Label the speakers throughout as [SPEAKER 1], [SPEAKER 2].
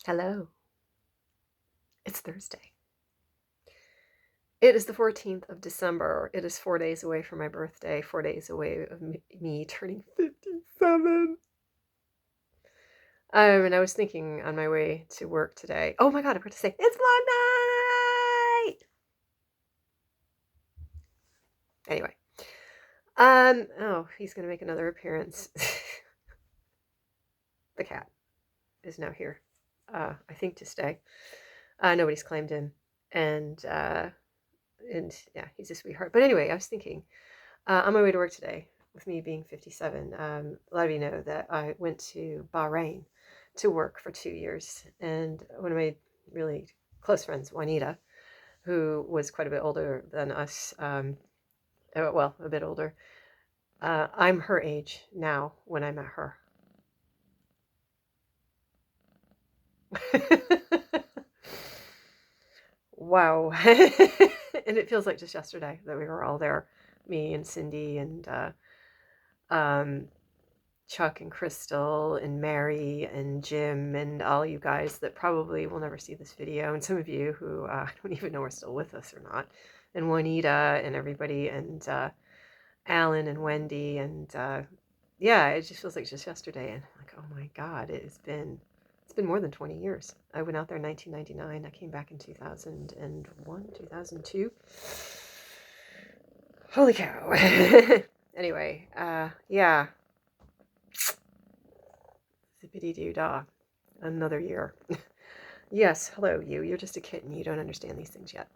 [SPEAKER 1] Hello. It's Thursday. It is the 14th of December. It is 4 days away from my birthday, 4 days away of me turning 57. And I was thinking on my way to work today, oh my God, I forgot to say, it's vlog night! Anyway, oh, he's gonna make another appearance. The cat is now here, I think to stay. Nobody's claimed him, and yeah, he's a sweetheart. But anyway, I was thinking, on my way to work today, with me being 57, a lot of you know that I went to Bahrain to work for 2 years. And one of my really close friends, Juanita, who was quite a bit older than us, well, a bit older, I'm her age now when I met her. Wow. And it feels like just yesterday that we were all there, me and Cindy and um, Chuck and Crystal and Mary and Jim and all you guys that probably will never see this video, and some of you who I don't even know are still with us or not, and Juanita and everybody, and Alan and Wendy, and yeah, it just feels like just yesterday, and like, oh my God, it's been more than 20 years. I went out there in 1999. I came back in 2001, 2002. Holy cow. Anyway, yeah. Zippity-doo-dah. Another year. Yes, hello, you. You're just a kitten. You don't understand these things yet.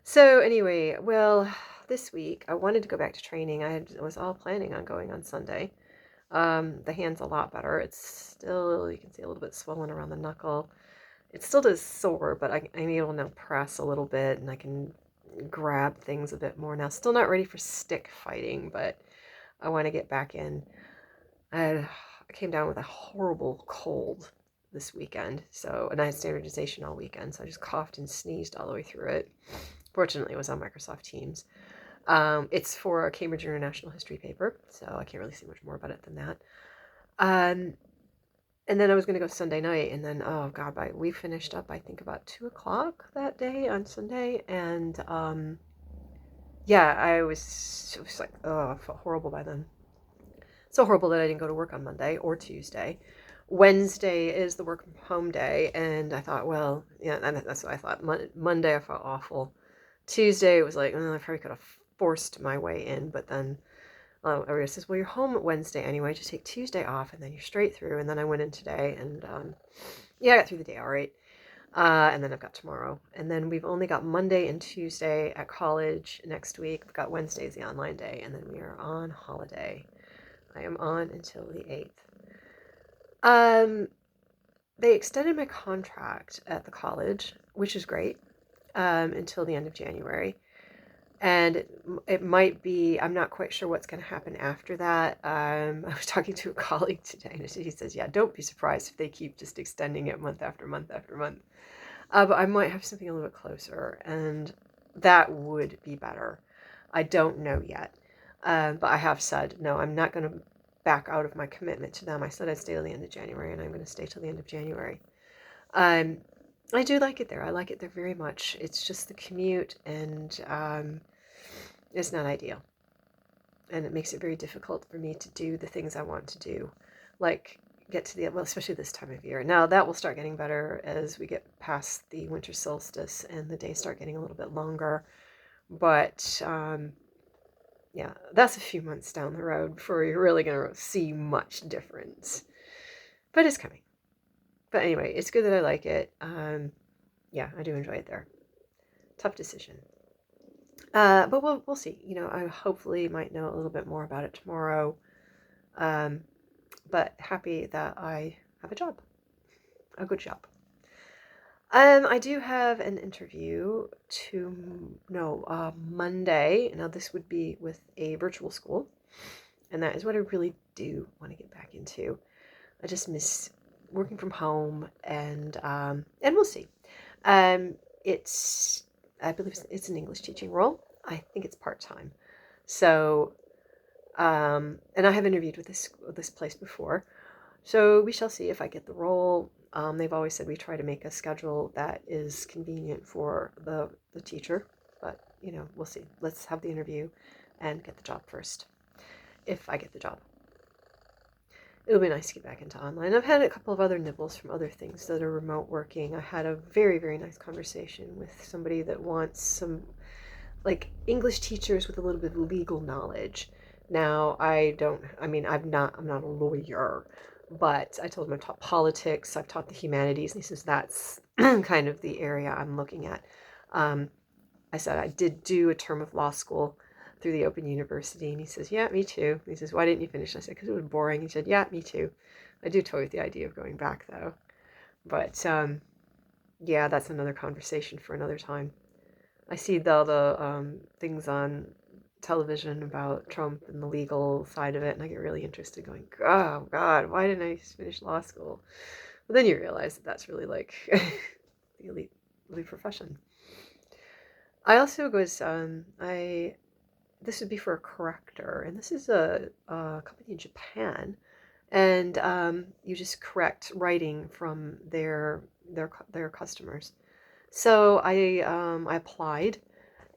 [SPEAKER 1] So anyway, well, this week I wanted to go back to training. I was all planning on going on Sunday. The hand's a lot better. It's still, you can see a little bit swollen around the knuckle. It still does sore, but I'm able to now press a little bit, and I can grab things a bit more now. Still not ready for stick fighting, but I want to get back in. I came down with a horrible cold this weekend, and I had standardization all weekend, so I just coughed and sneezed all the way through it. Fortunately, it was on Microsoft Teams. It's for a Cambridge International History paper, so I can't really say much more about it than that. And then I was going to go Sunday night, and then, oh God, we finished up, I think, about 2 o'clock that day on Sunday, and yeah, it was like, oh, I felt horrible by then. So horrible that I didn't go to work on Monday or Tuesday. Wednesday is the work from home day, and I thought, well, yeah, and that's what I thought. Monday I felt awful. Tuesday it was like, I probably could have forced my way in, but then everybody says, well, you're home Wednesday anyway, just take Tuesday off, and then you're straight through. And then I went in today, and yeah, I got through the day all right. And then I've got tomorrow. And then we've only got Monday and Tuesday at college next week. We've got Wednesday as the online day, and then we are on holiday. I am on until the 8th. They extended my contract at the college, which is great, until the end of January. And it might be, I'm not quite sure what's going to happen after that. I was talking to a colleague today, and he says, yeah, don't be surprised if they keep just extending it month after month after month. But I might have something a little bit closer, and that would be better. I don't know yet. But I have said, no, I'm not going to back out of my commitment to them. I said I'd stay till the end of January, and I'm going to stay till the end of January. I do like it there. I like it there very much. It's just the commute, and it's not ideal. And it makes it very difficult for me to do the things I want to do, like get to the, well, especially this time of year. Now that will start getting better as we get past the winter solstice and the days start getting a little bit longer. But yeah, that's a few months down the road before you're really going to see much difference. But it's coming. But anyway, it's good that I like it. Yeah, I do enjoy it there. Tough decision. But we'll see. You know, I hopefully might know a little bit more about it tomorrow. But happy that I have a job, a good job. I do have an interview Monday. Now this would be with a virtual school, and that is what I really do want to get back into. I just miss working from home, and we'll see. It's, I believe it's an English teaching role. I think it's part-time. So, and I have interviewed with this place before. So we shall see if I get the role. They've always said we try to make a schedule that is convenient for the teacher, but we'll see. Let's have the interview and get the job first, if I get the job. It'll be nice to get back into online. I've had a couple of other nibbles from other things that are remote working. I had a very, very nice conversation with somebody that wants some, like, English teachers with a little bit of legal knowledge. Now, I'm not a lawyer, but I told him I've taught politics, I've taught the humanities, and he says that's kind of the area I'm looking at. I said I did do a term of law school through the Open University, and he says, yeah, me too. He says, why didn't you finish? I said, because it was boring. He said, yeah, me too. I do toy with the idea of going back, though. But, yeah, that's another conversation for another time. I see the things on television about Trump and the legal side of it, and I get really interested going, oh, God, why didn't I finish law school? But then you realize that that's really like the elite profession. I also was, this would be for a corrector, and this is a company in Japan, and you just correct writing from their customers. So I applied,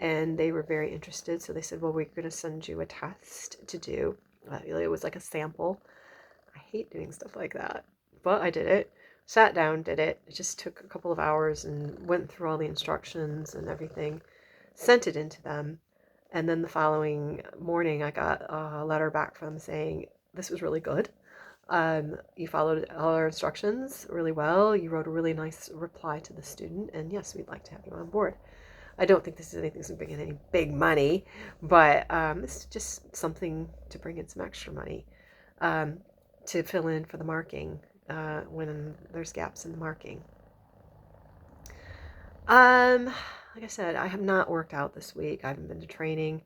[SPEAKER 1] and they were very interested. So they said, well, we're going to send you a test to do. It was like a sample. I hate doing stuff like that, but I did it. Sat down, did it. It just took a couple of hours and went through all the instructions and everything. Sent it into them. And then the following morning, I got a letter back from them saying, this was really good. You followed all our instructions really well. You wrote a really nice reply to the student. And yes, we'd like to have you on board. I don't think this is anything that's bringing any big money, but it's just something to bring in some extra money to fill in for the marking when there's gaps in the marking. Like I said, I have not worked out this week. I haven't been to training.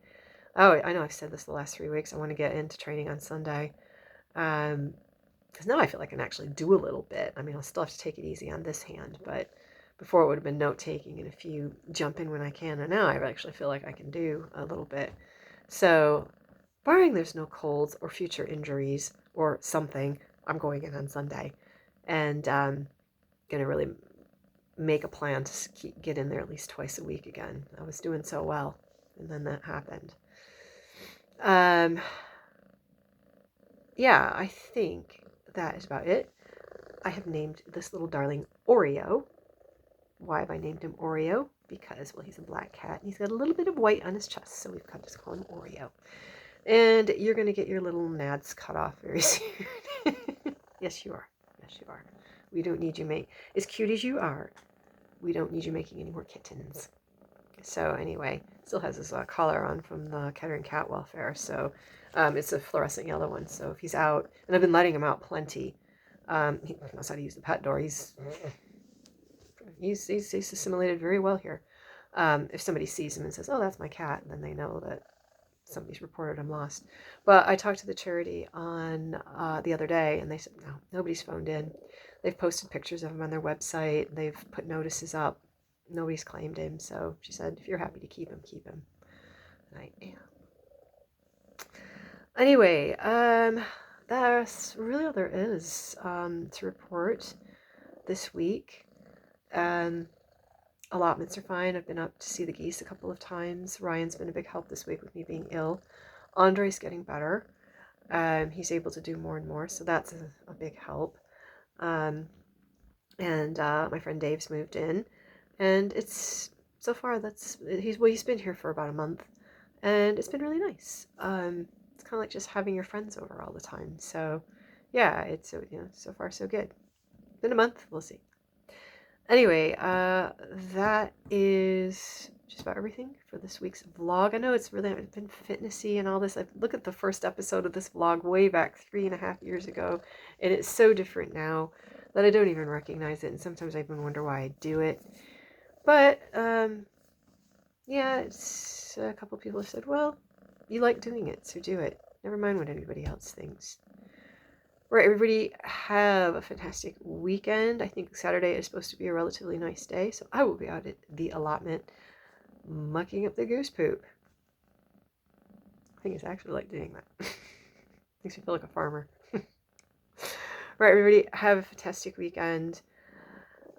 [SPEAKER 1] Oh, I know I've said this the last 3 weeks. I want to get into training on Sunday. Because now I feel like I can actually do a little bit. I mean, I'll still have to take it easy on this hand, but before it would have been note taking and a few jump in when I can. And now I actually feel like I can do a little bit. So, barring there's no colds or future injuries or something, I'm going in on Sunday. And going to really make a plan to get in there at least twice a week again. I was doing so well, and then that happened. Yeah, I think that is about it. I have named this little darling Oreo. Why have I named him Oreo? Because, well, he's a black cat, and he's got a little bit of white on his chest, so we've got to call him Oreo. And you're going to get your little nads cut off very soon. Yes, you are. Yes, you are. We don't need you as cute as you are, we don't need you making any more kittens. So anyway, still has his collar on from the Kettering Cat Welfare, so it's a fluorescent yellow one. So if he's out, and I've been letting him out plenty, he knows how to use the pet door. He's assimilated very well here. If somebody sees him and says, oh, that's my cat, then they know that somebody's reported him lost. But I talked to the charity on the other day, and they said, no, nobody's phoned in. They've posted pictures of him on their website. They've put notices up. Nobody's claimed him. So she said, if you're happy to keep him, keep him. And I am. Anyway, that's really all there is to report this week. Allotments are fine. I've been up to see the geese a couple of times. Ryan's been a big help this week with me being ill. Andre's getting better. He's able to do more and more, so that's a big help. And my friend Dave's moved in, and it's so far he's been here for about a month, and it's been really nice. It's kind of like just having your friends over all the time. So yeah, it's so far so good. Been a month, we'll see. Anyway, that is just about everything for this week's vlog. I know it's really been fitnessy and all this. I look at the first episode of this vlog way back 3.5 years ago, and it's so different now that I don't even recognize it, and sometimes I even wonder why I do it. But, yeah, it's a couple people have said, well, you like doing it, so do it. Never mind what anybody else thinks. Right, everybody have a fantastic weekend. I think Saturday is supposed to be a relatively nice day, so I will be out at the allotment mucking up the goose poop. I think it's actually like doing that. Makes me feel like a farmer. Right, everybody have a fantastic weekend.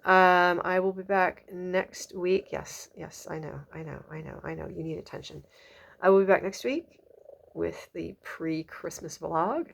[SPEAKER 1] I will be back next week. Yes, yes, I know, I know, I know, I know. You need attention. I will be back next week with the pre-Christmas vlog.